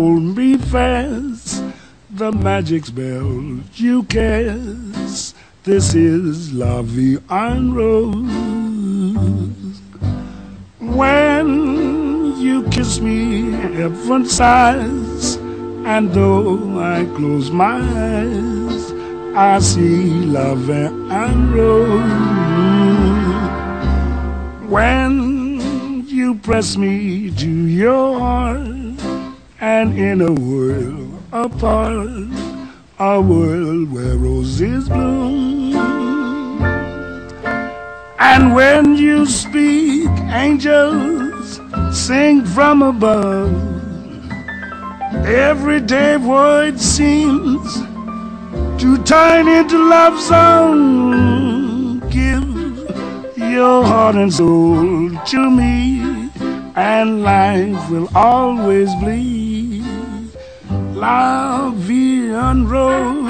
hold me fast. The magic spell you cast. This is La Vie en Rose. When you kiss me, heaven sighs, and though I close my eyes, I see La Vie en Rose. When you press me to your heart, and in a world apart, a world where roses bloom. And when you speak, angels sing from above. Everyday void seems to turn into love song. Give your heart and soul to me, and life will always bleed. La Vie en Rose.